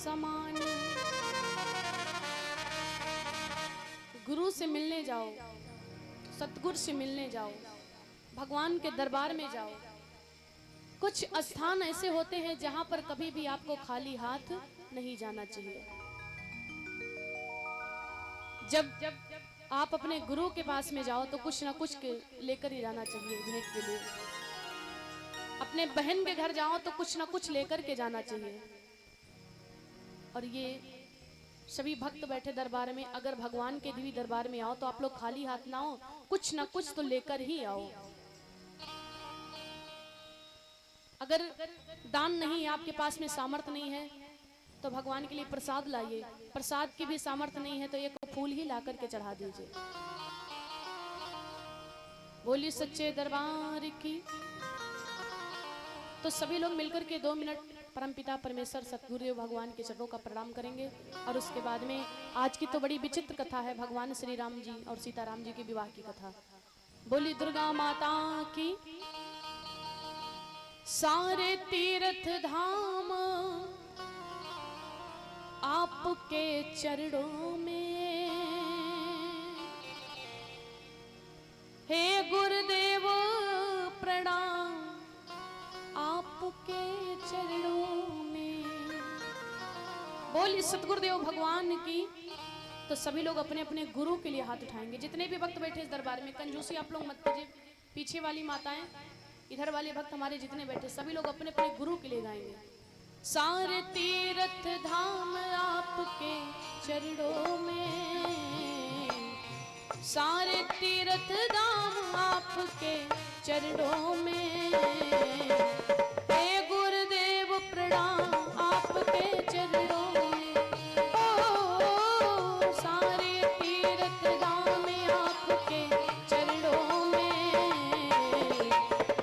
समान। गुरु से मिलने जाओ, सतगुरु से मिलने जाओ, भगवान के दरबार में जाओ। कुछ स्थान ऐसे होते हैं जहां पर कभी भी आपको खाली हाथ नहीं जाना चाहिए। जब आप अपने गुरु के पास में जाओ तो कुछ ना कुछ लेकर ही जाना चाहिए भेंट के लिए। अपने बहन के घर जाओ तो कुछ ना कुछ लेकर के जाना चाहिए। और ये सभी भक्त बैठे दरबार में, अगर भगवान के दिव्य दरबार में आओ तो आप लोग खाली हाथ ना आओ, कुछ ना कुछ तो लेकर ही आओ। अगर दान नहीं है, आपके पास में सामर्थ्य नहीं है, तो भगवान के लिए प्रसाद लाइए। प्रसाद की भी सामर्थ्य नहीं है तो एक फूल ही ला करके चढ़ा दीजिए। बोलिए सच्चे दरबार की। तो सभी लोग मिलकर के 2 मिनट परमपिता परमेश्वर सतगुरुदेव भगवान के चरणों का प्रणाम करेंगे। और उसके बाद में आज की तो बड़ी विचित्र कथा है, भगवान श्री राम जी और सीताराम जी के विवाह की कथा। बोली दुर्गा माता की। सारे तीर्थ धाम आपके चरणों में, हे गुरुदेव प्रणाम आपके चरणों में। बोली सतगुरुदेव भगवान की। तो सभी लोग अपने अपने गुरु के लिए हाथ उठाएंगे। जितने भी भक्त बैठे इस दरबार में, कंजूसी आप लोग मत कीजिए। पीछे वाली माताएं, इधर वाले भक्त हमारे जितने बैठे, सभी लोग अपने अपने गुरु के लिए गाएंगे। सारे तीर्थ धाम आपके चरणों में, सारे तीर्थ धाम आपके चरणों में, हे गुरुदेव प्रणाम आपके चरणों में। ओ सारे तीर्थ धाम आपके चरणों में,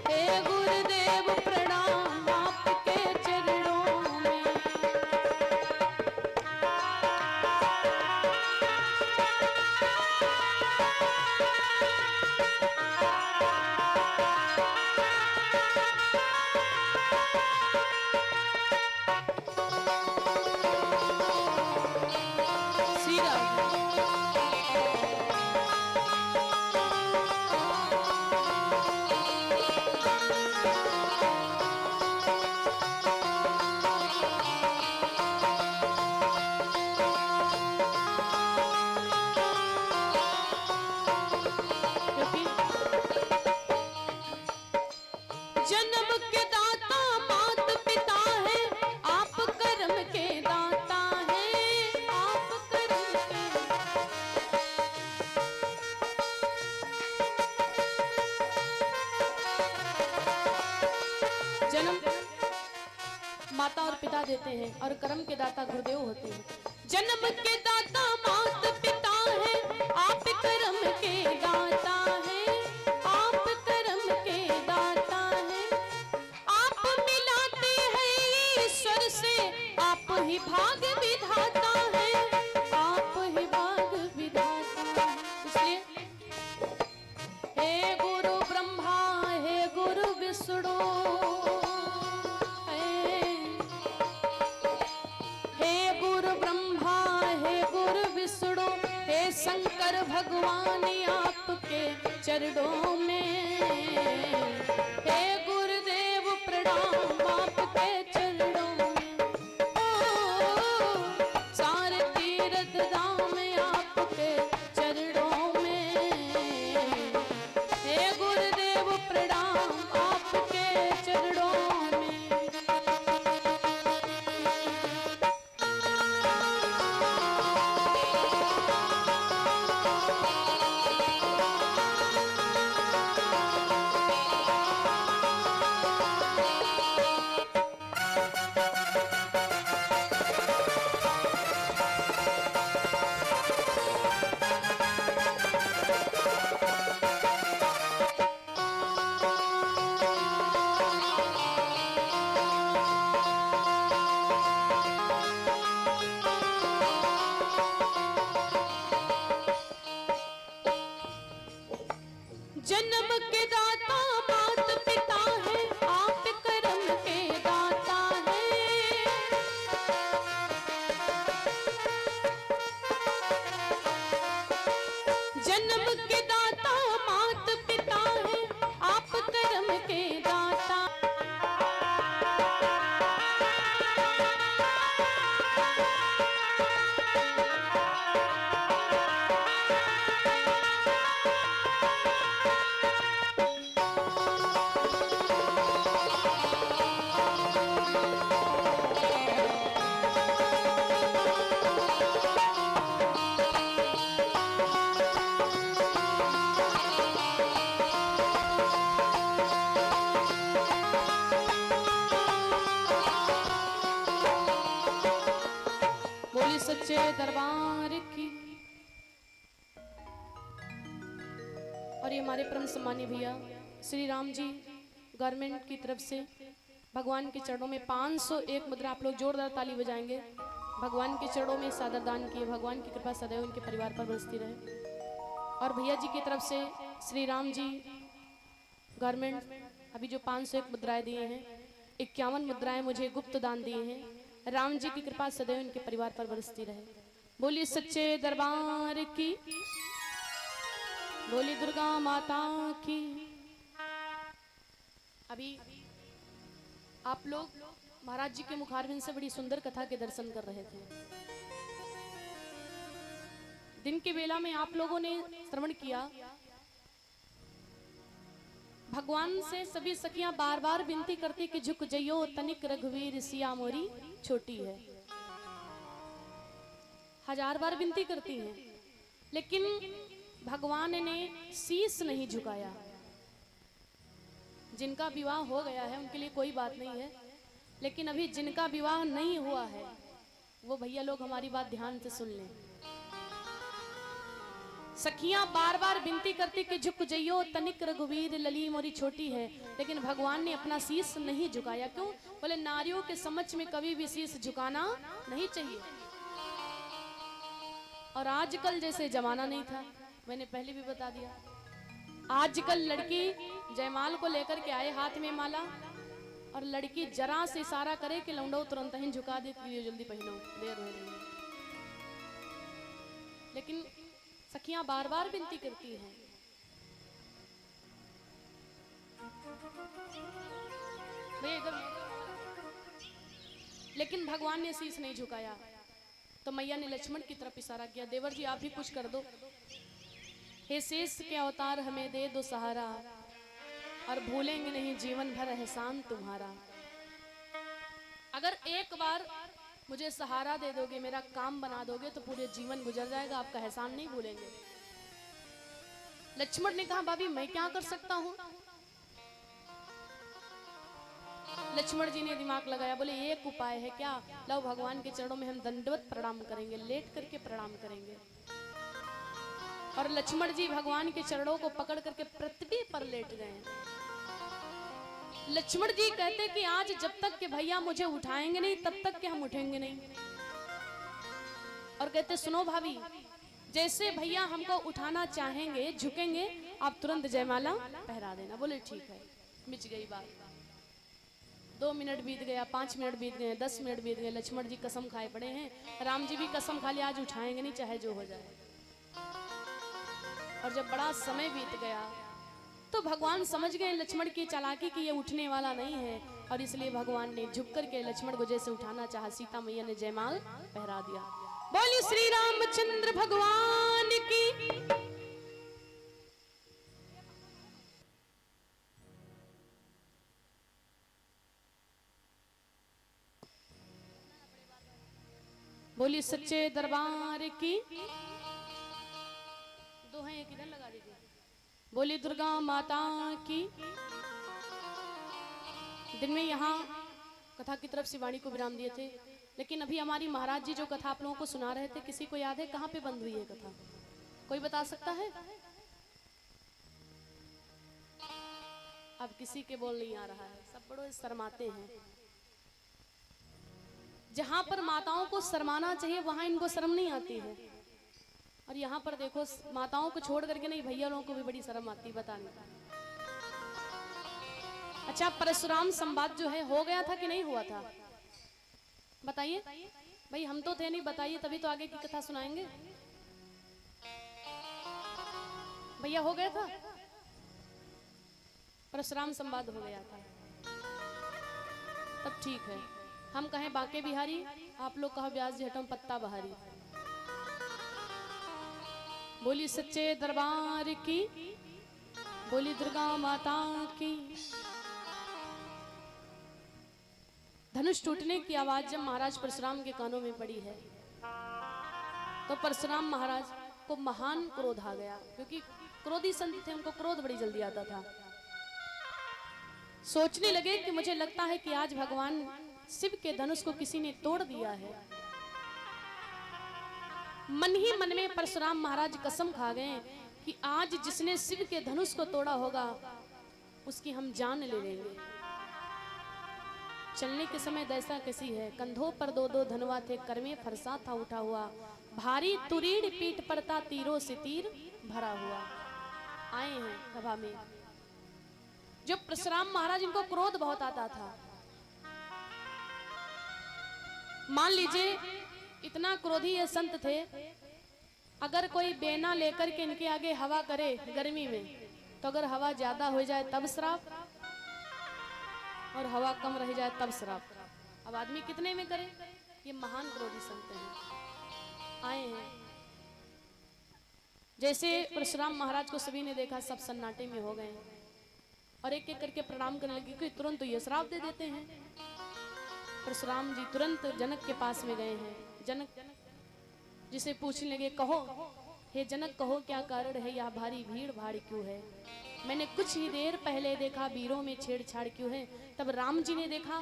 हे गुरुदेव प्रणाम आपके चरणों में। जन्म के दाता मात पिता है, आप कर्म के दाता हैं, आप कर्म के। जन्म माता और पिता देते हैं और कर्म के दाता गुरुदेव होते हैं। जन्म के दाता मात पिता है, आप कर्म के दाता हैं, आप कर्म के दाता हैं। आप मिलाते हैं ईश्वर से, आप ही भाग विधाता है, आप ही भाग विधाता है। इसलिए हे गुरु ब्रह्मा हे गुरु विष्णु, हे गुरु ब्रह्मा हे गुरु विष्णु, हे शंकर भगवान आपके चरणों में, हे गुरुदेव प्रणाम आपके चरणों में। ओ सारे तीर्थ धाम आपके चरणों में, हे गुरुदेव प्रणाम आपके चरणों में। बोली सच्चे दरबार की। और ये हमारे परम सम्मानीय भैया श्री राम जी गवर्नमेंट की तरफ से भगवान के चरणों में 501 मुद्रा, आप लोग जोरदार ताली बजाएंगे। भगवान के चरणों में सादर दान किए, भगवान की कृपा सदैव उनके परिवार पर बरसती रहे। और भैया जी की तरफ से श्री राम जी गवर्नमेंट अभी जो 501 मुद्राएं दिए हैं, 51 मुद्राएं मुझे गुप्त दान दिए हैं। राम जी की कृपा सदैव उनके परिवार पर बरसती रहे। बोलिए सच्चे दरबार की, बोली दुर्गा माता की। अभी आप लोग महाराज जी के मुखारबिंद से बड़ी सुंदर कथा के दर्शन कर रहे थे। दिन की बेला में आप लोगों ने श्रवण किया, भगवान से सभी सखियां बार बार विनती करती कि झुक जइयो तनिक रघुवीर सिया मोरी छोटी है। हजार बार विनती करती हैं, लेकिन भगवान ने शीश नहीं झुकाया। जिनका विवाह हो गया है उनके लिए कोई बात नहीं है, लेकिन अभी जिनका विवाह नहीं हुआ है वो भैया लोग हमारी बात ध्यान से सुन लें। सखियां बार बार विनती करती कि झुक जइयो तनिक रघुवीर लली मोरी छोटी है, लेकिन भगवान ने अपना शीश नहीं झुकाया। क्यों? बोले नारियों के समक्ष में कभी भी शीश झुकाना नहीं चाहिए। और आजकल जैसे जमाना नहीं था, मैंने पहले भी बता दिया, आजकल लड़की जयमाल को लेकर के आए हाथ में माला, और लड़की जरा से इशारा करे कि लौंडो तुरंत ही झुका देती है, जल्दी पहनो, देर हो रही है। लेकिन सखियां बार बार विनती करती हैं। लेकिन भगवान ने शीश नहीं झुकाया। तो मैया ने लक्ष्मण की तरफ इशारा किया, देवर जी आप भी कुछ कर दो, हे शेष के अवतार हमें दे दो सहारा, और भूलेंगे नहीं जीवन भर एहसान तुम्हारा। अगर एक बार मुझे सहारा दे दोगे, मेरा काम बना दोगे, तो पूरे जीवन गुजर जाएगा, आपका एहसान नहीं भूलेंगे। लक्ष्मण ने कहा भाभी मैं क्या कर सकता हूं? लक्ष्मण जी ने दिमाग लगाया, बोले एक उपाय है क्या? लो भगवान के चरणों में हम दंडवत प्रणाम करेंगे, लेट करके प्रणाम करेंगे। और लक्ष्मण जी भगवान के चरणों को पकड़ करके पृथ्वी पर लेट गए। लक्ष्मण जी कहते कि आज जब तक के भैया मुझे उठाएंगे नहीं तब तक के हम उठेंगे नहीं। और कहते सुनो भाभी, जैसे भैया हमको उठाना चाहेंगे, झुकेंगे, आप तुरंत जयमाला पहरा देना। बोले ठीक है। मिच गई बात। 2 मिनट बीत गया, 5 मिनट बीत गए, 10 मिनट बीत गए। लक्ष्मण जी कसम खाए पड़े हैं, राम जी भी कसम खा लिया आज उठाएंगे नहीं चाहे जो हो जाए। और जब बड़ा समय बीत गया तो भगवान समझ गए लक्ष्मण की चालाकी कि ये उठने वाला नहीं है, और इसलिए भगवान ने झुक करके लक्ष्मण को जैसे उठाना चाहा, सीता मैया ने जयमाल पहरा दिया। बोली श्री रामचंद्र भगवान की। बोली सच्चे दरबार की। दोहें एक इधर लगा दीजिए। बोली दुर्गा माता की। दिन में यहाँ कथा की तरफ से वाणी को विराम दिए थे, लेकिन अभी हमारी महाराज जी जो कथा आप लोगों को सुना रहे थे, किसी को याद है कहाँ पे बंद हुई है कथा? कोई बता सकता है? अब किसी के बोल नहीं आ रहा है, सब बड़े शर्माते हैं। जहां पर माताओं को शर्माना चाहिए वहां इनको शर्म नहीं आती है, और यहाँ पर देखो माताओं को छोड़ करके नहीं भैया लोगों को भी बड़ी शर्म आती बताने। अच्छा, परशुराम संवाद जो है हो गया था कि नहीं हुआ था? बताइए भाई, हम तो थे नहीं, बताइए तभी तो आगे की कथा सुनाएंगे। भैया हो गया था, परशुराम संवाद हो गया था, तब ठीक है। हम कहें बांके बिहारी, आप लोग कहो व्यास जी हटम पत्ता बहारी। बोली सच्चे दरबार की। बोली दुर्गा माता की। धनुष टूटने की आवाज जब महाराज परशुराम के कानों में पड़ी है तो परशुराम महाराज को महान क्रोध आ गया, क्योंकि क्रोधी संत थे, उनको क्रोध बड़ी जल्दी आता था। सोचने लगे कि मुझे लगता है कि आज भगवान शिव के धनुष को किसी ने तोड़ दिया है। मन ही मन में परशुराम महाराज कसम खा गए कि आज जिसने शिव के धनुष को तोड़ा होगा उसकी हम जान ले लेंगे। चलने के समय दैसा कैसी है, कंधों पर दो दो धनुआ थे, कर में फरसा था उठा हुआ, भारी तुरीड़ पीठ पर था, तीरों से तीर भरा हुआ। आए हैं सभा में। जो परशुराम महाराज, इनको क्रोध बहुत आता था। मान लीजिए इतना क्रोधी ये संत थे, अगर कोई बेना लेकर के इनके आगे हवा करे गर्मी में, तो अगर हवा ज्यादा हो जाए तब श्राप, और हवा कम रह जाए तब श्राप। अब आदमी कितने में करे? ये महान क्रोधी संत हैं, आए हैं। जैसे परशुराम महाराज को सभी ने देखा, सब सन्नाटे में हो गए और एक एक करके प्रणाम करने लगे कि तुरंत तो ये श्राप दे देते हैं। परशुराम जी तुरंत जनक के पास में गए हैं। जनक जिसे पूछने लगे, कहो हे जनक, कहो क्या कारण है, यह भारी भीड़ भाड़ क्यों है? मैंने कुछ ही देर पहले देखा वीरों में छेड़छाड़ क्यों है? तब राम जी ने देखा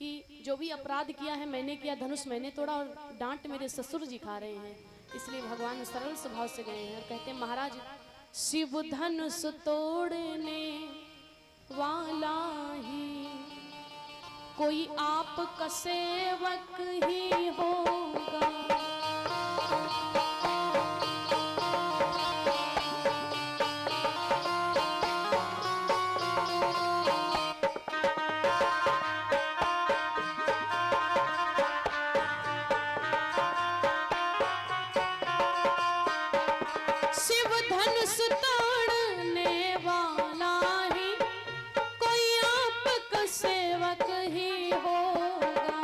कि जो भी अपराध किया है मैंने किया, धनुष मैंने तोड़ा और डांट मेरे ससुर जी खा रहे हैं, इसलिए भगवान सरल स्वभाव से गए हैं और कहते हैं, महाराज शिव धनुष तोड़ने वाला ही कोई आपका सेवक ही होगा। शिव धनुष तोड़ने वाला ही कोई आपका सेवक ही होगा।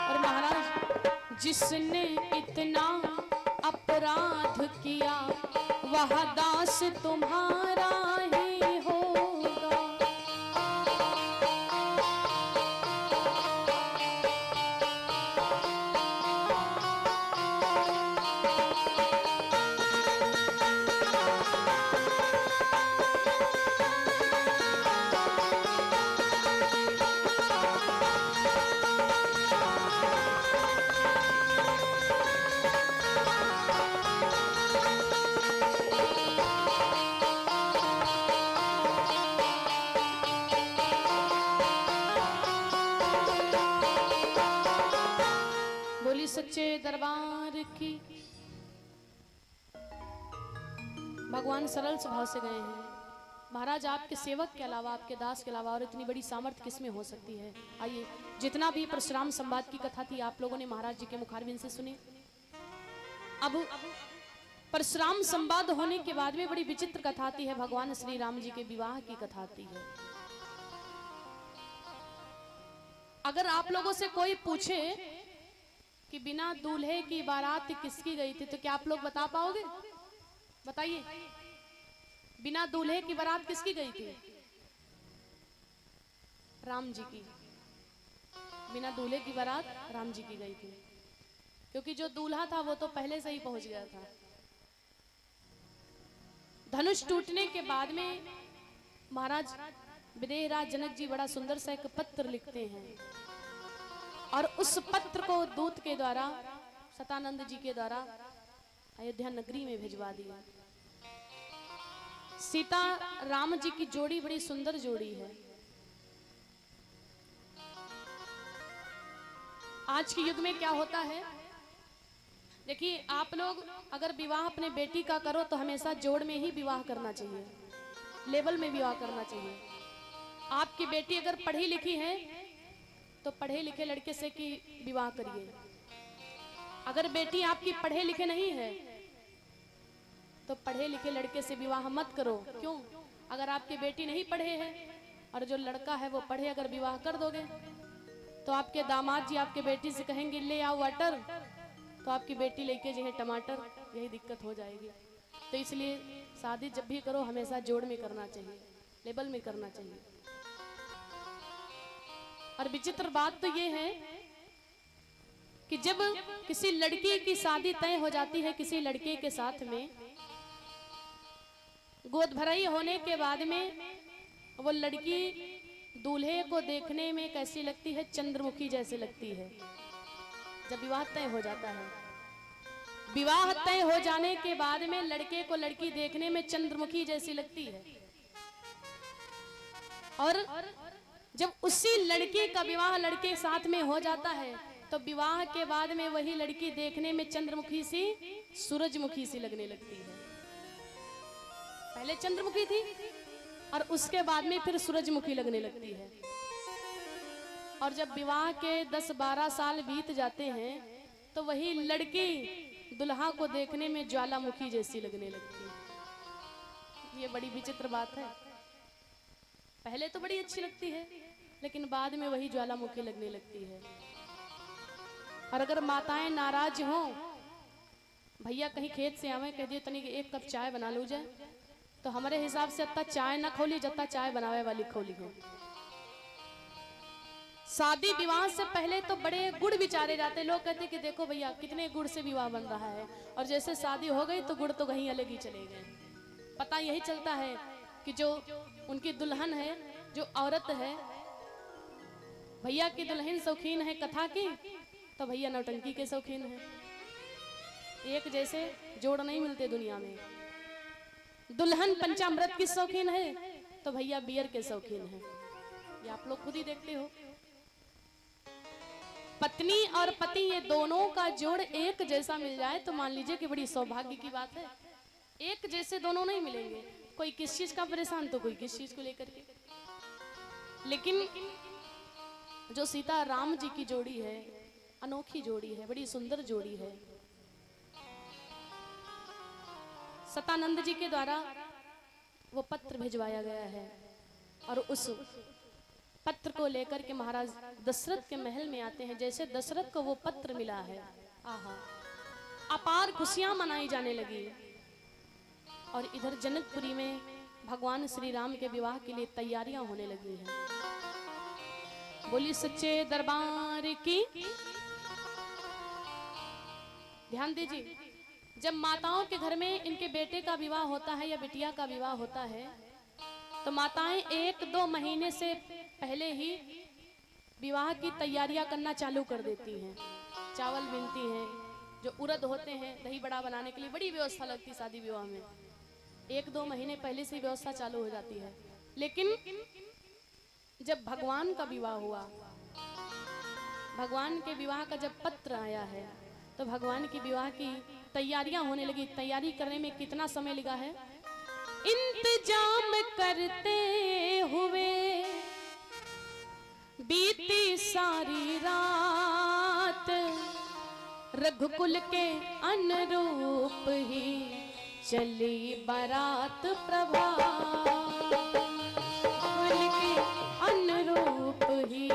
और महाराज जिसने इतना अपराध किया वह दास तुम्हारा ही होगा। बोली सच्चे दरबार की। भगवान सरल स्वभाव से गए हैं। महाराज आपके सेवक के अलावा, आपके दास के अलावा और इतनी बड़ी सामर्थ्य किसमें हो सकती है? आइए, जितना भी परशुराम संवाद की कथा थी आप लोगों ने महाराज जी के मुखारबिंद से सुनी। अब परशुराम संवाद होने के बाद में बड़ी विचित्र कथा आती है, भगवान श्री राम जी के विवाह की कथा आती है। अगर आप लोगों से कोई पूछे कि बिना दूल्हे की बारात किसकी गई थी, तो क्या आप लोग बता पाओगे? बताइए, बिना दूल्हे की बारात किसकी गई थी? राम जी की। बिना दूल्हे की बारात राम जी की गई थी, क्योंकि जो दूल्हा था वो तो पहले से ही पहुंच गया था। धनुष टूटने के बाद में महाराज विदेहराज जनक जी बड़ा सुंदर सा एक पत्र लिखते हैं और उस पत्र को दूत के द्वारा, सतानंद जी के द्वारा अयोध्या नगरी में भिजवा दिया। सीता राम जी की जोड़ी बड़ी सुंदर जोड़ी है। आज के युग में क्या होता है, देखिए आप लोग अगर विवाह अपने बेटी का करो तो हमेशा जोड़ में ही विवाह करना चाहिए, लेवल में विवाह करना चाहिए। आपकी बेटी अगर पढ़ी लिखी है तो पढ़े लिखे लड़के से की विवाह करिए। अगर बेटी आपकी पढ़े लिखे नहीं है तो पढ़े लिखे लड़के से विवाह मत करो। क्यों? अगर आपकी बेटी नहीं पढ़े है और जो लड़का है वो पढ़े, अगर विवाह कर दोगे तो आपके दामाद जी आपके बेटी से कहेंगे ले आओ वाटर, तो आपकी बेटी लेके जो है टमाटर, यही दिक्कत हो जाएगी। तो इसलिए शादी जब भी करो हमेशा जोड़ में करना चाहिए, लेवल में करना चाहिए। और विचित्र बात तो ये है कि जब किसी लड़की की शादी तय हो जाती है किसी लड़के के साथ में, गोद भराई होने के बाद में वो लड़की दूल्हे को देखने में कैसी लगती है? चंद्रमुखी जैसे लगती है। जब विवाह तय हो जाता है, विवाह तय हो जाने के बाद में लड़के को लड़की देखने में चंद्रमुखी जैसी लगती है, और जब उसी लड़की का विवाह लड़के साथ में हो जाता है तो विवाह के बाद में वही लड़की देखने में चंद्रमुखी सी, सूरजमुखी सी लगने लगती है। पहले चंद्रमुखी थी और उसके बाद में फिर सूरजमुखी लगने लगती है। और जब विवाह के 10-12 साल बीत जाते हैं तो वही लड़की दुल्हा को देखने में ज्वालामुखी जैसी लगने लगती है। ये बड़ी विचित्र बात है। पहले तो बड़ी अच्छी लगती है, लेकिन बाद में वही ज्वालामुखी लगने लगती है। और अगर माताएं नाराज हों, भैया कहीं खेत से आवे, कह दिए तनी एक कप चाय बना लो जाए, तो हमारे हिसाब से अत्ता चाय ना खोली जत्ता चाय बनावे वाली खोली हो। शादी विवाह से पहले तो बड़े गुड़ विचारे जाते। लोग कहते कि देखो भैया कितने गुड़ से विवाह बन रहा है, और जैसे शादी हो गई तो गुड़ तो कहीं अलग ही चले गए। पता यही चलता है कि जो उनकी दुल्हन है, जो औरत है, भैया की दुल्हन शौकीन है कथा की, तो भैया नौटंकी के शौकीन है। एक जैसे जोड़ नहीं मिलते दुनिया में। दुल्हन पंचामृत की शौकीन है तो भैया बियर के शौकीन है। ये आप लोग खुद ही देखते हो। पत्नी और पति ये दोनों का जोड़ एक जैसा मिल जाए तो मान लीजिए कि बड़ी सौभाग्य की बात है। एक जैसे दोनों नहीं मिलेंगे, कोई किस चीज का परेशान तो कोई किस चीज को लेकर के। लेकिन जो सीता राम जी की जोड़ी है, अनोखी जोड़ी है, बड़ी सुंदर जोड़ी है। सतानंद जी के द्वारा वो पत्र भिजवाया गया है, और उस पत्र को लेकर के महाराज दशरथ के महल में आते हैं। जैसे दशरथ को वो पत्र मिला है, आहा, अपार खुशियां मनाई जाने लगी। और इधर जनकपुरी में भगवान श्री राम के विवाह के लिए तैयारियां होने लगी हैं। बोली सच्चे दरबार की। ध्यान दीजिए, जब माताओं के घर में इनके बेटे का विवाह होता है या बिटिया का विवाह होता है, तो माताएं 1-2 महीने से पहले ही विवाह की तैयारियां करना चालू कर देती हैं। चावल बीनती हैं, जो उड़द होते हैं दही बड़ा बनाने के लिए बड़ी व्यवस्था लगती है शादी विवाह में। 1-2 महीने पहले से ही व्यवस्था चालू हो जाती है। लेकिन जब भगवान का विवाह हुआ, भगवान के विवाह का जब पत्र आया है, तो भगवान की विवाह की तैयारियां होने लगी। तैयारी करने में कितना समय लगा है? इंतजाम करते हुए बीती सारी रात, रघुकुल के अनुरूप ही चली बारात प्रभात, रघुकुल के अनुरूप ही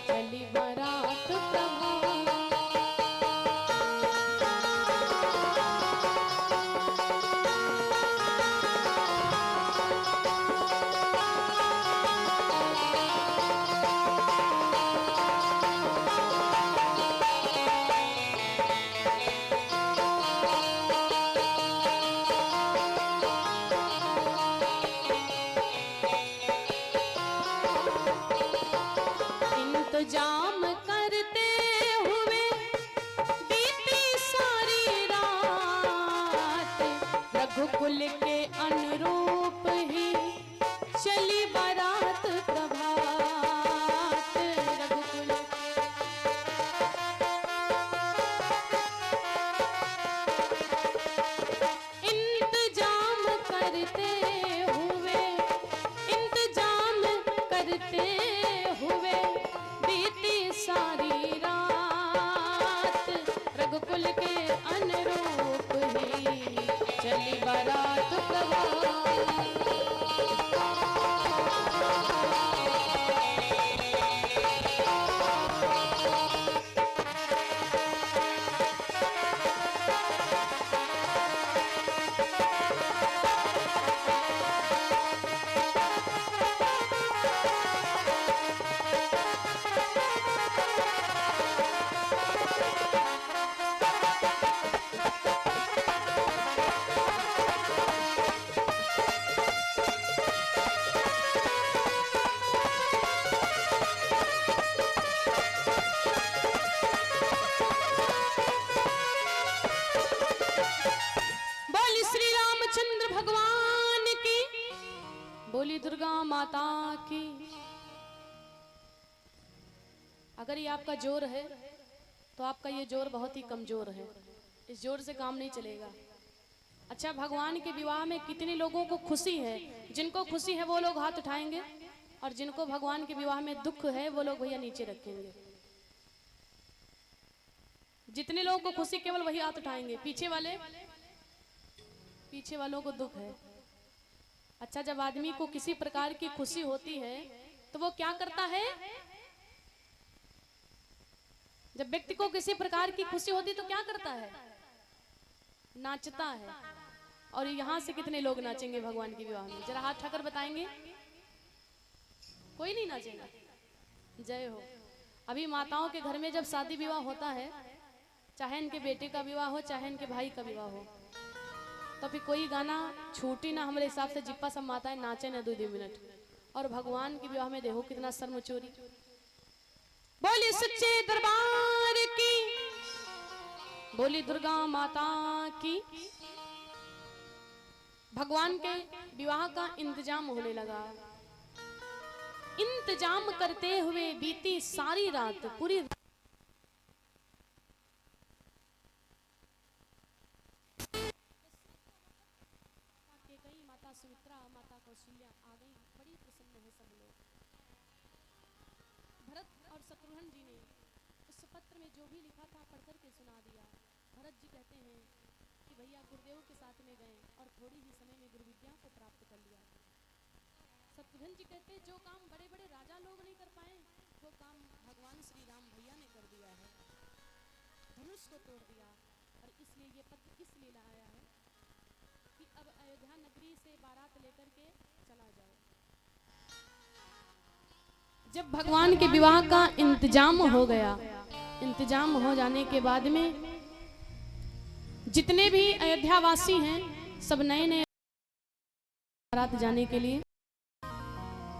चली बारात प्रभात। इंतजाम करते हुए बीती सारी रात, रघुकुल के अनुरूप ही चली बारात प्रभात, रघुकुल। इंतजाम करते हुए, इंतजाम करते हुए बीती सारी रात, रघुकुल के अनुरूप ही चली बारात प्रभात। भगवान की, बोली दुर्गा माता की। अगर ये आपका जोर है तो आपका ये जोर बहुत ही कमजोर है, इस जोर से काम नहीं चलेगा। अच्छा, भगवान के विवाह में कितने लोगों को खुशी है? जिनको खुशी है वो लोग हाथ उठाएंगे, और जिनको भगवान के विवाह में दुख है वो लोग भैया नीचे रखेंगे। जितने लोगों को खुशी केवल वही हाथ उठाएंगे, पीछे वालों को दुख है। अच्छा, जब आदमी को किसी प्रकार की खुशी होती है तो वो क्या करता है? जब व्यक्ति को किसी प्रकार की खुशी होती है तो क्या करता है? नाचता है। और यहां से कितने लोग नाचेंगे भगवान के विवाह में? जरा हाथ उठाकर बताएंगे। कोई नहीं नाचेगा। जय हो। अभी माताओं के घर में जब शादी विवाह होता है, चाहे इनके बेटे का विवाह हो चाहे इनके भाई का विवाह हो, तो फिर कोई गाना छूटी ना हमारे हिसाब से, जिप्पा सब माताएं नाचे ना 2 मिनट। और भगवान के विवाह में देखो कितना शर्म चोरी। बोली सच्चे दरबार की, बोली दुर्गा माता की। भगवान के विवाह का इंतजाम होने लगा। इंतजाम करते हुए बीती सारी रात, पूरी माता सुमित्रा, माता कौशल्या आ गई। बड़ी प्रसन्न है सब लोग। भरत और शत्रुघ्न जी ने उस पत्र में जो भी लिखा था पढ़ करके सुना दिया। भरत जी कहते हैं कि भैया गुरुदेव के साथ में गए और थोड़ी ही समय में गुरु विद्या को प्राप्त कर लिया। शत्रुघ्न जी कहते जो काम बड़े बड़े राजा लोग नहीं कर पाए वो काम भगवान श्री राम भैया ने कर दिया है, धनुष को तोड़ दिया। और इसलिए ये पत्र इसलिए लाया है कि अब अयोध्या नगरी से बारात लेकर के चला जाओ। जब भगवान के विवाह का इंतजाम हो गया, इंतजाम हो जाने के बाद में जितने भी अयोध्या वासी हैं सब नए नए बारात जाने के लिए।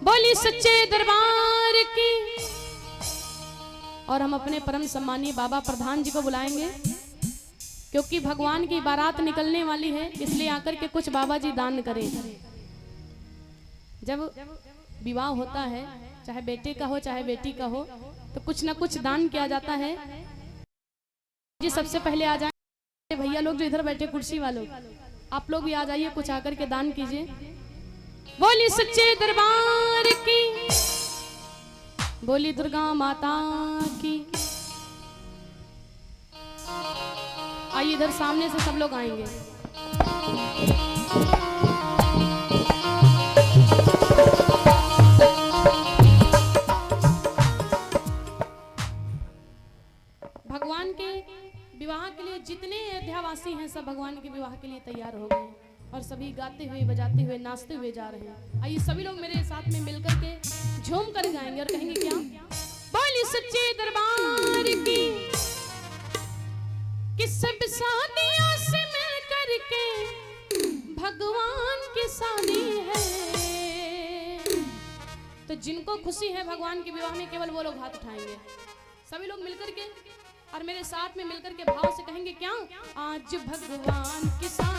बोली सच्चे दरबार की। और हम अपने परम सम्मानीय बाबा प्रधान जी को बुलाएंगे, क्योंकि भगवान की बारात निकलने वाली है, इसलिए आकर के कुछ बाबा जी दान करें। जब विवाह होता है, चाहे बेटे का हो चाहे बेटी का हो, तो कुछ ना कुछ दान किया जाता है। जी सबसे पहले आ जाए भैया लोग जो इधर बैठे कुर्सी वालों, आप लोग भी आ जाइए, कुछ आकर के दान कीजिए। बोली सच्चे दरबार की, बोली दुर्गा माता की। आइए इधर सामने से सब लोग आएंगे। भगवान के विवाह के लिए जितने अयोध्यावासी हैं सब भगवान के विवाह के लिए तैयार हो गए और सभी गाते हुए बजाते हुए नाचते हुए जा रहे हैं। आइए सभी लोग मेरे साथ में मिलकर के झूम कर गाएंगे और कहेंगे क्या? बोली सच्चे दरबार की, कि सब शादियों से मिल करके भगवान की शादी है। तो जिनको खुशी है भगवान के विवाह में केवल वो लोग हाथ उठाएंगे। सभी लोग मिलकर के और मेरे साथ में मिलकर के भाव से कहेंगे क्या? आज भगवान की शादी